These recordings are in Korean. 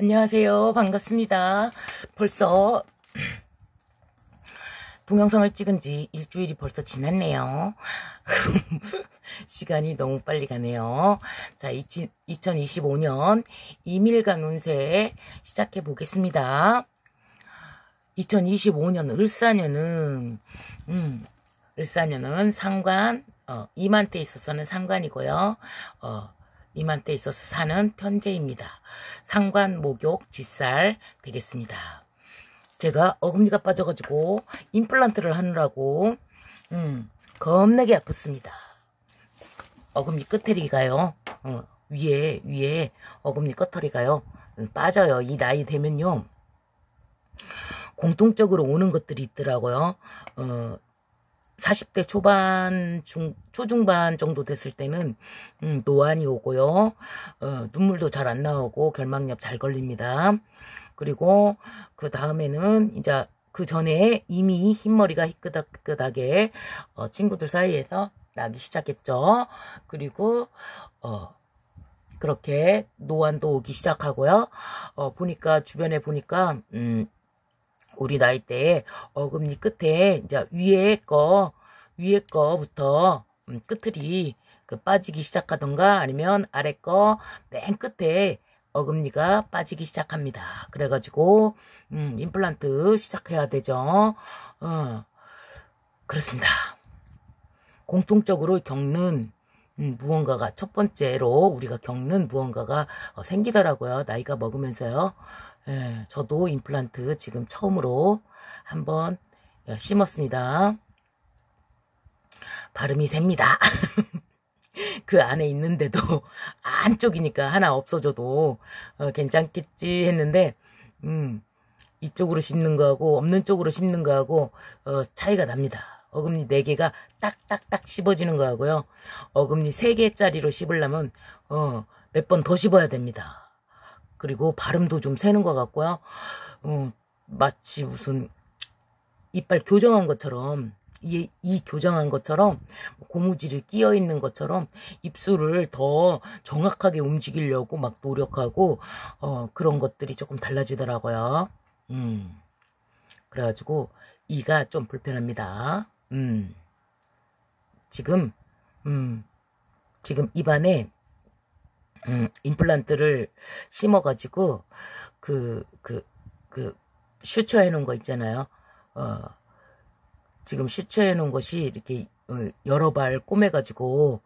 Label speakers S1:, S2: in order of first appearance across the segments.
S1: 안녕하세요. 반갑습니다. 벌써 동영상을 찍은 지 일주일이 벌써 지났네요. 시간이 너무 빨리 가네요. 자, 2025년 이밀간 운세 시작해 보겠습니다. 2025년 을사년은 상관, 임한테 있어서는 상관이고요. 임한테 있어서 사는 편재입니다. 상관, 목욕, 직살 되겠습니다. 제가 어금니가 빠져가지고 임플란트를 하느라고 겁나게 아팠습니다. 어금니 끝털이가요. 위에 어금니 끝털이가요. 빠져요. 이 나이 되면요. 공통적으로 오는 것들이 있더라고요. 40대 초반, 초중반 정도 됐을 때는 노안이 오고요. 눈물도 잘 안 나오고 결막염 잘 걸립니다. 그리고 그 다음에는 이제 그 전에 이미 흰머리가 희끗하게 친구들 사이에서 나기 시작했죠. 그리고 그렇게 노안도 오기 시작하고요. 주변에 보니까 우리 나이 때에 어금니 끝에 이제 위에 거부터 끝들이 빠지기 시작하던가 아니면 아래 거 맨 끝에 어금니가 빠지기 시작합니다. 그래가지고 임플란트 시작해야 되죠. 그렇습니다. 공통적으로 겪는 무언가가 첫 번째로 우리가 겪는 무언가가 생기더라고요. 나이가 먹으면서요. 저도 임플란트 지금 처음으로 한번 심었습니다. 발음이 셉니다. 그 안에 있는데도 안쪽이니까 하나 없어져도 괜찮겠지 했는데 이쪽으로 심는 거하고 없는 쪽으로 심는 거하고 차이가 납니다. 어금니 4개가 딱딱딱 씹어지는 거하고요. 어금니 3개짜리로 씹으려면 몇 번 더 씹어야 됩니다. 그리고 발음도 좀 새는 것 같고요. 마치 무슨 이빨 교정한 것처럼 이 교정한 것처럼 고무줄이 끼어 있는 것처럼 입술을 더 정확하게 움직이려고 막 노력하고 그런 것들이 조금 달라지더라고요. 그래가지고 이가 좀 불편합니다. 지금 입안에 임플란트를 심어가지고 슈처해 놓은 거 있잖아요. 지금 슈처해 놓은 것이 이렇게 여러 발 꼬매가지고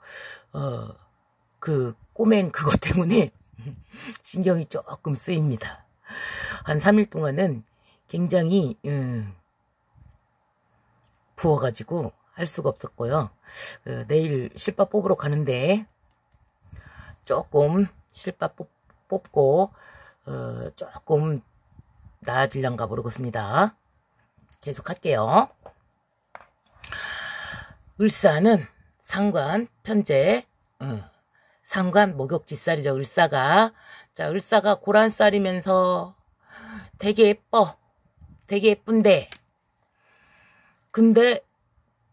S1: 꼬맨 그것 때문에 신경이 조금 쓰입니다. 한 3일 동안은 굉장히 부어가지고 할 수가 없었고요. 내일 실밥 뽑으러 가는데 조금 실밥 뽑고 조금 나아질란가 모르겠습니다. 계속 할게요. 을사는 상관, 편재, 상관, 목욕, 직살이죠. 을사가. 자, 을사가 고란살이면서 되게 예뻐. 되게 예쁜데. 근데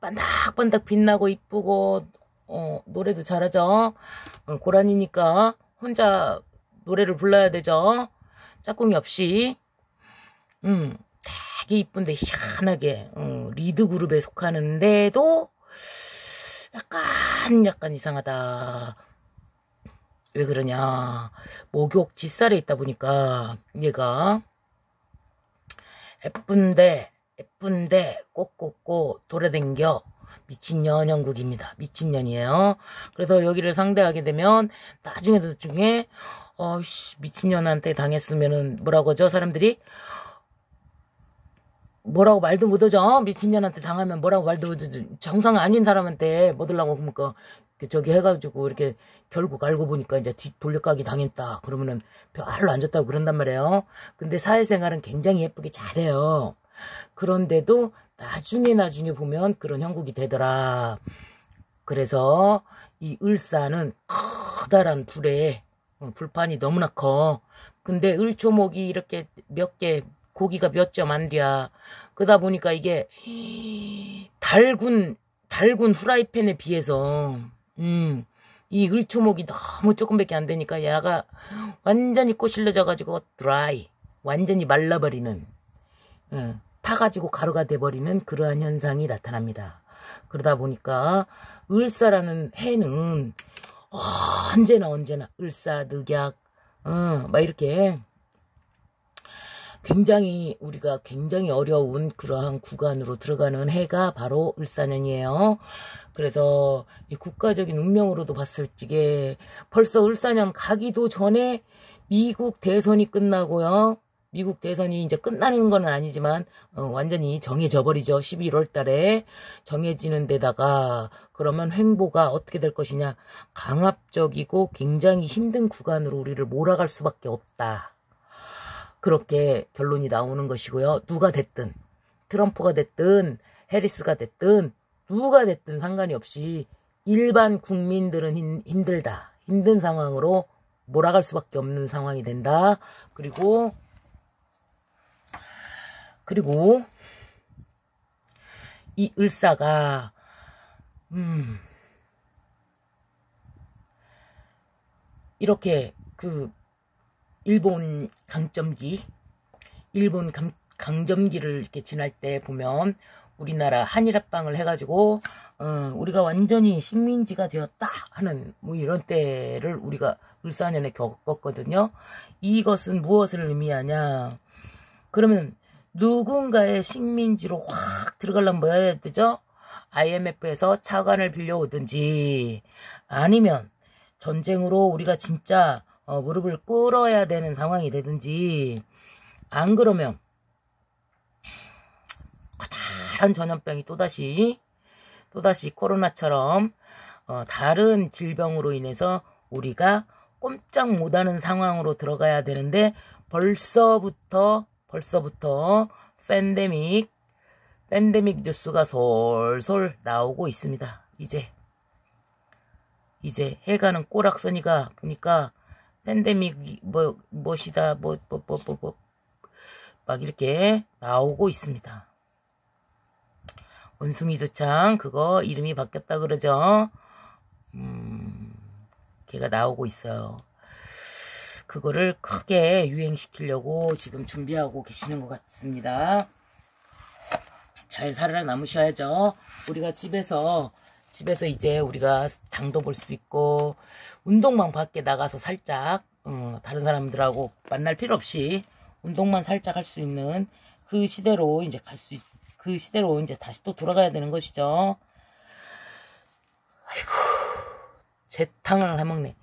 S1: 반닥반닥 빛나고 이쁘고 노래도 잘하죠. 고란이니까 혼자 노래를 불러야 되죠. 짝꿍이 없이. 되게 이쁜데 희한하게 리드 그룹에 속하는데도 약간 이상하다. 왜 그러냐. 목욕 직살에 있다 보니까 얘가 예쁜데 꼭꼭꼭 돌아댕겨 미친년 형국입니다. 미친년이에요. 그래서 여기를 상대하게 되면 나중에 미친년한테 당했으면은 뭐라고 하죠? 사람들이 뭐라고 말도 못하죠. 미친년한테 당하면 뭐라고 말도 못하죠. 정상 아닌 사람한테 뭐 들라고 그러니까 저기 해가지고 이렇게 결국 알고 보니까 이제 돌려가기 당했다. 그러면은 별로 안 좋다고 그런단 말이에요. 근데 사회생활은 굉장히 예쁘게 잘해요. 그런데도 나중에 보면 그런 형국이 되더라. 그래서 이 을사는 커다란 불에 불판이 너무나 커. 근데 을초목이 이렇게 고기가 몇 점 안 돼야. 그러다 보니까 이게 달군 후라이팬에 비해서 이 을초목이 너무 조금밖에 안 되니까 얘가 완전히 꼬실러져가지고 드라이, 완전히 말라버리는, 타가지고 가루가 돼버리는 그러한 현상이 나타납니다. 그러다 보니까 을사라는 해는 언제나 을사늑약, 막 이렇게 우리가 굉장히 어려운 그러한 구간으로 들어가는 해가 바로 을사년이에요. 그래서 이 국가적인 운명으로도 봤을 적에 벌써 을사년 가기도 전에 미국 대선이 끝나고요. 미국 대선이 이제 끝나는 건 아니지만 완전히 정해져 버리죠. 11월 달에 정해지는 데다가 그러면 횡보가 어떻게 될 것이냐. 강압적이고 굉장히 힘든 구간으로 우리를 몰아갈 수밖에 없다. 그렇게 결론이 나오는 것이고요. 누가 됐든 트럼프가 됐든 해리스가 됐든 누가 됐든 상관이 없이 일반 국민들은 힘들다. 힘든 상황으로 몰아갈 수밖에 없는 상황이 된다. 그리고 이 을사가 이렇게 일본 강점기를 이렇게 지날 때 보면 우리나라 한일합방을 해가지고 우리가 완전히 식민지가 되었다 하는 뭐 이런 때를 우리가 을사년에 겪었거든요. 이것은 무엇을 의미하냐? 그러면 누군가의 식민지로 확 들어가려면 뭐 해야 되죠? IMF에서 차관을 빌려오든지 아니면 전쟁으로 우리가 진짜 무릎을 꿇어야 되는 상황이 되든지 안 그러면 커다란 전염병이 또다시 코로나처럼 다른 질병으로 인해서 우리가 꼼짝 못하는 상황으로 들어가야 되는데 벌써부터 팬데믹 뉴스가 솔솔 나오고 있습니다. 이제 해가는 꼬락서니가 보니까 팬데믹 무엇이다 막 이렇게 나오고 있습니다. 원숭이도 참 그거 이름이 바뀌었다 그러죠. 걔가 나오고 있어요. 그거를 크게 유행시키려고 지금 준비하고 계시는 것 같습니다. 잘 살아남으셔야죠. 우리가 집에서 이제 우리가 장도 볼 수 있고 운동만 밖에 나가서 살짝 다른 사람들하고 만날 필요 없이 운동만 살짝 할 수 있는 그 시대로 이제 그 시대로 이제 다시 또 돌아가야 되는 것이죠. 아이고, 재탕을 해먹네.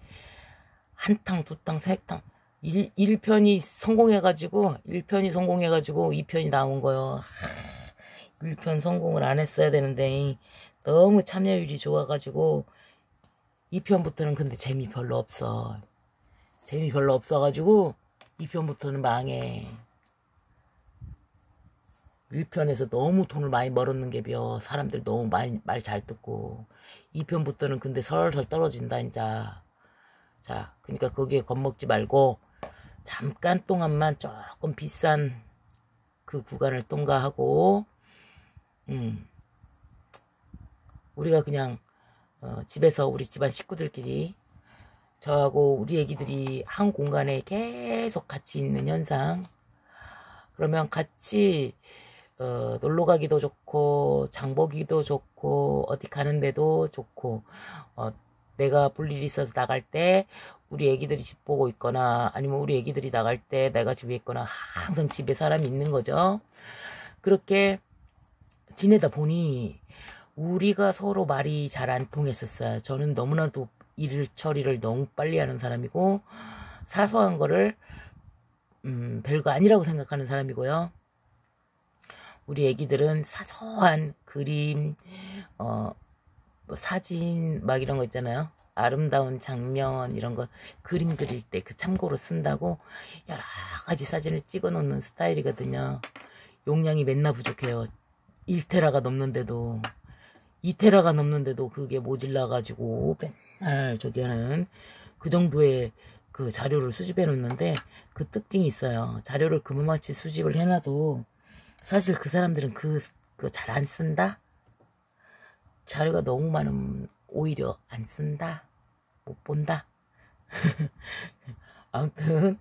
S1: 한 탕, 두 탕, 세 탕. 1편이 성공해가지고 2편이 나온 거요. 1편 성공을 안 했어야 되는데 너무 참여율이 좋아가지고 2편부터는 근데 재미 별로 없어가지고 2편부터는 망해. 1편에서 너무 돈을 많이 벌었는게벼. 사람들 너무 말 잘 듣고 2편부터는 근데 설설 떨어진다 인자. 자, 그러니까 거기에 겁먹지 말고 잠깐 동안만 조금 비싼 그 구간을 통과하고 우리가 그냥 집에서 우리 집안 식구들끼리 저하고 우리 애기들이 한 공간에 계속 같이 있는 현상. 그러면 같이 놀러 가기도 좋고 장보기도 좋고 어디 가는데도 좋고 내가 볼 일이 있어서 나갈 때 우리 애기들이 집 보고 있거나 아니면 우리 애기들이 나갈 때 내가 집에 있거나 항상 집에 사람이 있는 거죠. 그렇게 지내다 보니 우리가 서로 말이 잘 안 통했었어요. 저는 너무나도 일 처리를 너무 빨리 하는 사람이고 사소한 거를 별거 아니라고 생각하는 사람이고요. 우리 애기들은 사소한 그림, 뭐 사진 막 이런 거 있잖아요. 아름다운 장면 이런 거 그림 그릴 때 그 참고로 쓴다고 여러 가지 사진을 찍어 놓는 스타일이거든요. 용량이 맨날 부족해요. 1테라가 넘는데도 2테라가 넘는데도 그게 모질라 가지고 맨날 저기 하는 그 정도의 그 자료를 수집해 놓는데 그 특징이 있어요. 자료를 그무마치 수집을 해놔도 사실 그 사람들은 그 잘 안 쓴다? 자료가 너무 많으면 오히려 안 쓴다? 못 본다. 아무튼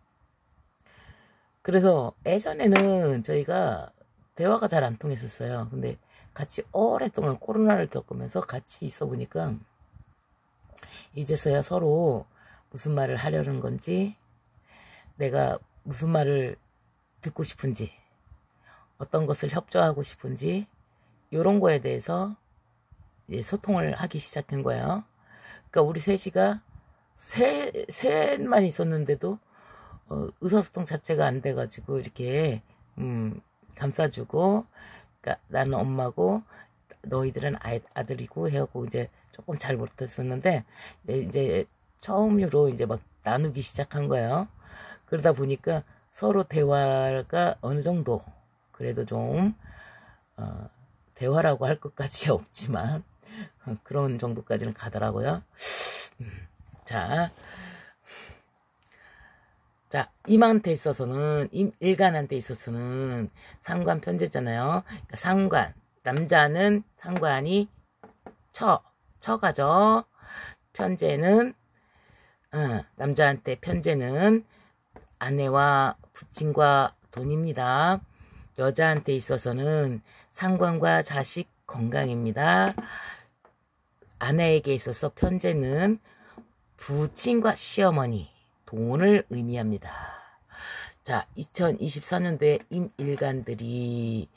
S1: 그래서 예전에는 저희가 대화가 잘 안 통했었어요. 근데 같이 오랫동안 코로나를 겪으면서 같이 있어 보니까 이제서야 서로 무슨 말을 하려는 건지, 내가 무슨 말을 듣고 싶은지, 어떤 것을 협조하고 싶은지, 이런 거에 대해서 이제 소통을 하기 시작한 거예요. 그러니까 우리 셋이가 셋만 있었는데도 의사소통 자체가 안 돼가지고 이렇게 감싸주고, 그러니까 나는 엄마고 너희들은 아들이고 해갖고 이제 조금 잘 못했었는데 이제 처음으로 이제 막 나누기 시작한 거예요. 그러다 보니까 서로 대화가 어느 정도 그래도 좀 대화라고 할 것까지 없지만 그런 정도까지는 가더라고요. 자, 임한테 있어서는, 일간한테 있어서는 상관 편제잖아요. 그러니까 상관, 남자는 상관이 처가죠. 편제는, 남자한테 편제는 아내와 부친과 돈입니다. 여자한테 있어서는 상관과 자식 건강입니다. 아내에게 있어서 편제는 부친과 시어머니, 돈을 의미합니다. 자, 2024년도에 임일간들이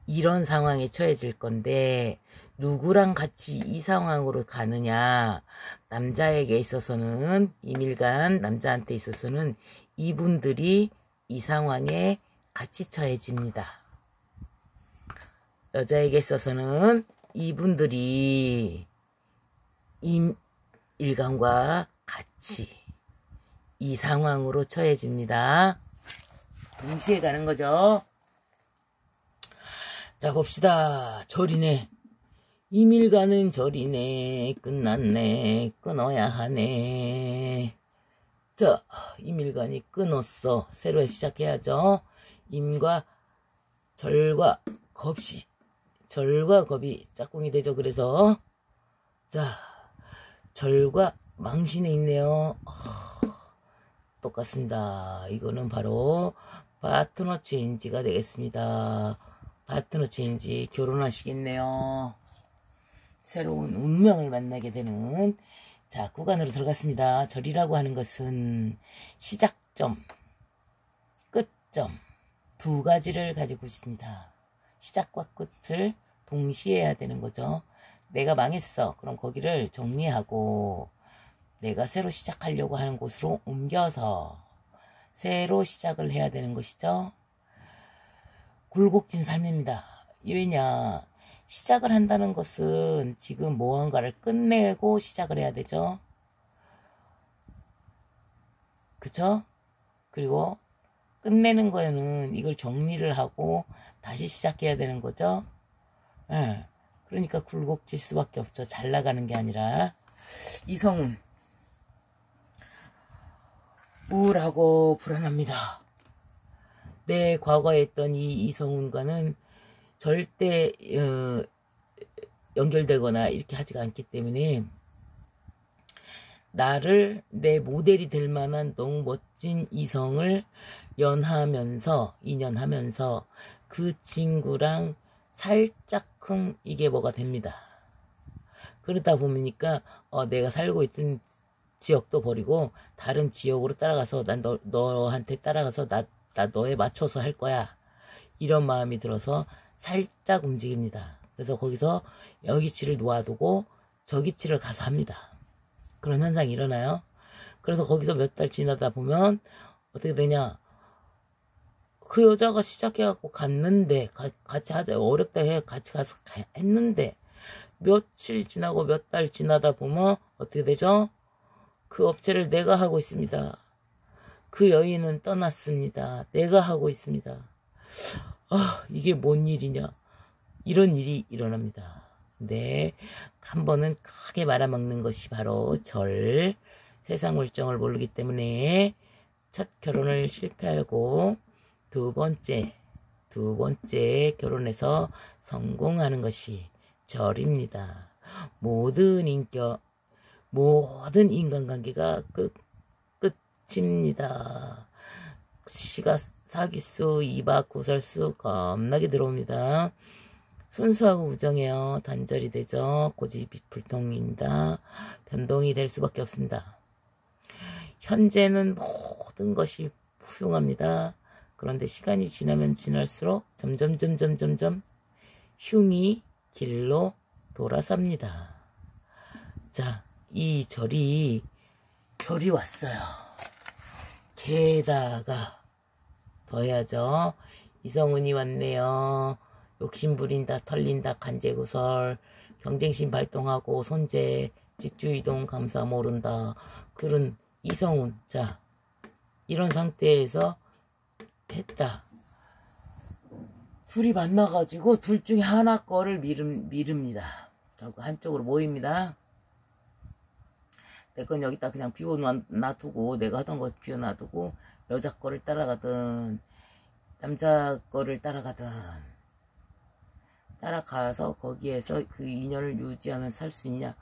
S1: 이런 상황에 처해질 건데 누구랑 같이 이 상황으로 가느냐. 남자에게 있어서는, 임일간 남자한테 있어서는 이분들이 이 상황에 같이 처해집니다. 여자에게 있어서는 이분들이 임일간과 같이 이 상황으로 처해집니다. 동시에 가는 거죠. 자, 봅시다. 절이네. 임일간은 절이네. 끝났네. 끊어야 하네. 자, 임일간이 끊었어. 새로 시작해야죠. 임과 절과 겁이, 절과 겁이 짝꿍이 되죠. 그래서 자, 절과 망신에 있네요. 똑같습니다. 이거는 바로 파트너 체인지가 되겠습니다. 파트너 체인지, 결혼하시겠네요. 새로운 운명을 만나게 되는, 자, 구간으로 들어갔습니다. 절이라고 하는 것은 시작점, 끝점 두 가지를 가지고 있습니다. 시작과 끝을 동시에 해야 되는 거죠. 내가 망했어. 그럼 거기를 정리하고 내가 새로 시작하려고 하는 곳으로 옮겨서 새로 시작을 해야 되는 것이죠. 굴곡진 삶입니다. 왜냐, 시작을 한다는 것은 지금 무언가를 끝내고 시작을 해야 되죠. 그쵸? 그리고 끝내는 거에는 이걸 정리를 하고 다시 시작해야 되는 거죠. 네. 그러니까 굴곡질 수밖에 없죠. 잘 나가는 게 아니라. 이성운, 우울하고 불안합니다. 내 과거에 했던 이 이성운과는 절대 연결되거나 이렇게 하지가 않기 때문에 나를 내 모델이 될 만한 너무 멋진 이성을 인연하면서 그 친구랑 살짝쿵 이게 뭐가 됩니다. 그러다 보니까 내가 살고 있던 지역도 버리고 다른 지역으로 따라가서 난 너한테 따라가서 나 너에 맞춰서 할 거야. 이런 마음이 들어서 살짝 움직입니다. 그래서 거기서 여기치를 놓아두고 저기치를 가서 합니다. 그런 현상이 일어나요. 그래서 거기서 몇 달 지나다 보면 어떻게 되냐. 그 여자가 시작해갖고 갔는데 같이 하자. 어렵다 해. 같이 가서 했는데 며칠 지나고 몇 달 지나다 보면 어떻게 되죠? 그 업체를 내가 하고 있습니다. 그 여인은 떠났습니다. 내가 하고 있습니다. 이게 뭔 일이냐. 이런 일이 일어납니다. 근데 한 번은 크게 말아먹는 것이 바로 절. 세상 물정을 모르기 때문에 첫 결혼을 실패하고 두 번째 결혼해서 성공하는 것이 절입니다. 모든 모든 인간관계가 끝입니다. 시가 사기수, 이박, 구설수 겁나게 들어옵니다. 순수하고 우정해요. 단절이 되죠. 고집이 불통입니다. 변동이 될 수밖에 없습니다. 현재는 모든 것이 훌륭합니다. 그런데 시간이 지나면 지날수록 점점 흉이 길로 돌아섭니다. 자, 이 절이 왔어요. 게다가 더 해야죠. 이성운이 왔네요. 욕심 부린다, 털린다, 간제구설, 경쟁심 발동하고 손재, 직주이동, 감사 모른다. 그런 이성운. 자, 이런 상태에서 했다. 둘이 만나가지고 둘 중에 하나 거를 미릅니다. 결국 한쪽으로 모입니다. 내 건 여기다 그냥 비워놔두고, 내가 하던 거 비워놔두고, 여자 거를 따라가든, 남자 거를 따라가든, 따라가서 거기에서 그 인연을 유지하면서 살 수 있냐?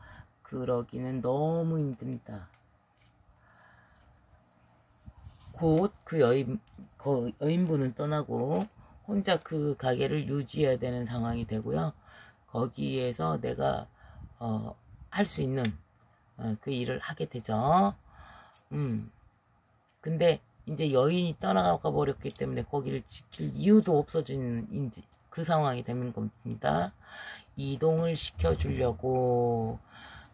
S1: 그러기는 너무 힘듭니다. 곧 그 여인분은 떠나고 혼자 그 가게를 유지해야 되는 상황이 되고요. 거기에서 내가 할 수 있는 그 일을 하게 되죠. 근데 이제 여인이 떠나가 버렸기 때문에 거기를 지킬 이유도 없어진 그 상황이 되는 겁니다. 이동을 시켜주려고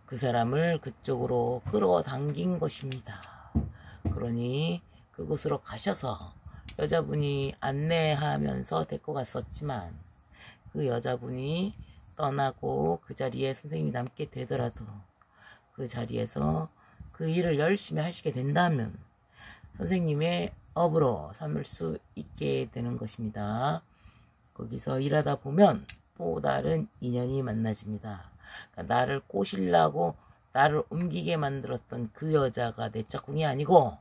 S1: 그 사람을 그쪽으로 끌어당긴 것입니다. 그러니 그곳으로 가셔서 여자분이 안내하면서 데리고 갔었지만 그 여자분이 떠나고 그 자리에 선생님이 남게 되더라도 그 자리에서 그 일을 열심히 하시게 된다면 선생님의 업으로 삼을 수 있게 되는 것입니다. 거기서 일하다 보면 또 다른 인연이 만나집니다. 그러니까 나를 꼬시려고 나를 옮기게 만들었던 그 여자가 내 짝꿍이 아니고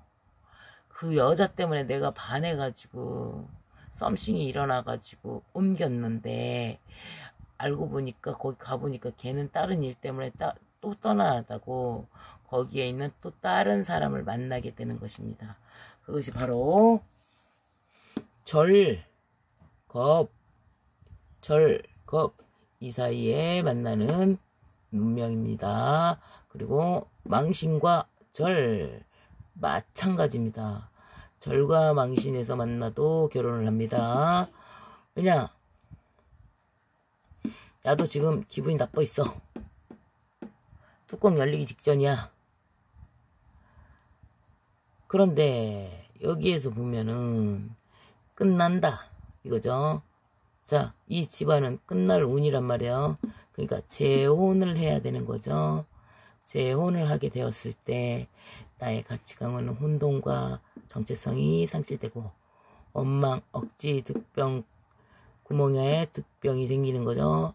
S1: 그 여자 때문에 내가 반해가지고 썸씽이 일어나가지고 옮겼는데 알고 보니까 거기 가보니까 걔는 다른 일 때문에 또 떠나다고 거기에 있는 또 다른 사람을 만나게 되는 것입니다. 그것이 바로 절, 겁 이 사이에 만나는 운명입니다. 그리고 망신과 절 마찬가지입니다. 절과 망신에서 만나도 결혼을 합니다. 왜냐? 야도 지금 기분이 나빠 있어. 뚜껑 열리기 직전이야. 그런데 여기에서 보면은 끝난다 이거죠. 자, 이 집안은 끝날 운이란 말이에요. 그러니까 재혼을 해야 되는 거죠. 재혼을 하게 되었을 때 나의 가치관은 혼돈과 정체성이 상실되고 원망, 억지, 득병, 구멍에 득병이 생기는 거죠.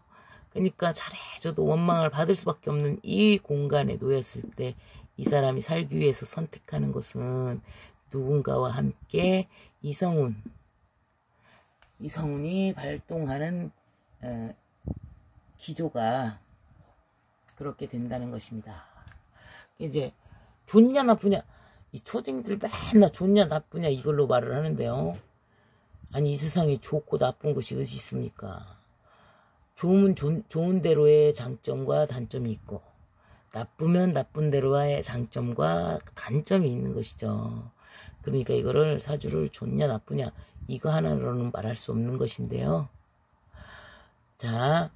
S1: 그러니까 잘해줘도 원망을 받을 수밖에 없는 이 공간에 놓였을 때 이 사람이 살기 위해서 선택하는 것은 누군가와 함께 이성운이 발동하는 기조가 그렇게 된다는 것입니다. 이제 좋냐 나쁘냐, 이 초딩들 맨날 좋냐 나쁘냐 이걸로 말을 하는데요. 아니 이 세상에 좋고 나쁜 것이 어디 있습니까? 좋으면 좋은 대로의 장점과 단점이 있고 나쁘면 나쁜 대로의 장점과 단점이 있는 것이죠. 그러니까 이거를 사주를 좋냐 나쁘냐 이거 하나로는 말할 수 없는 것인데요. 자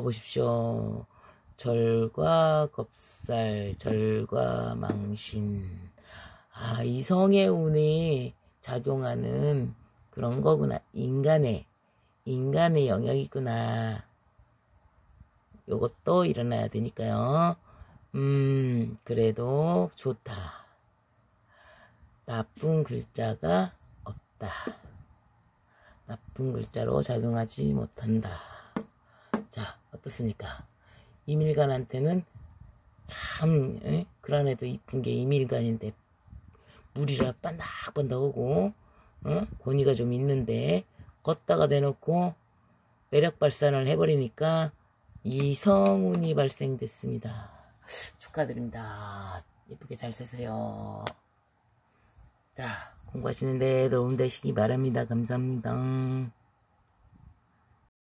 S1: 보십시오. 절과 겁살, 절과 망신. 아, 이성의 운이 작용하는 그런 거구나. 인간의 영역이구나. 요것도 일어나야 되니까요. 그래도 좋다. 나쁜 글자가 없다. 나쁜 글자로 작용하지 못한다. 자, 어떻습니까? 이밀간한테는 참 그런 애도 이쁜 게 이밀간인데 물이라 반닥반닥하고 고니가 좀 있는데 걷다가 대놓고 매력 발산을 해버리니까 이성운이 발생됐습니다. 축하드립니다. 예쁘게 잘 쓰세요. 자, 공부하시는데 도움 되시기 바랍니다. 감사합니다.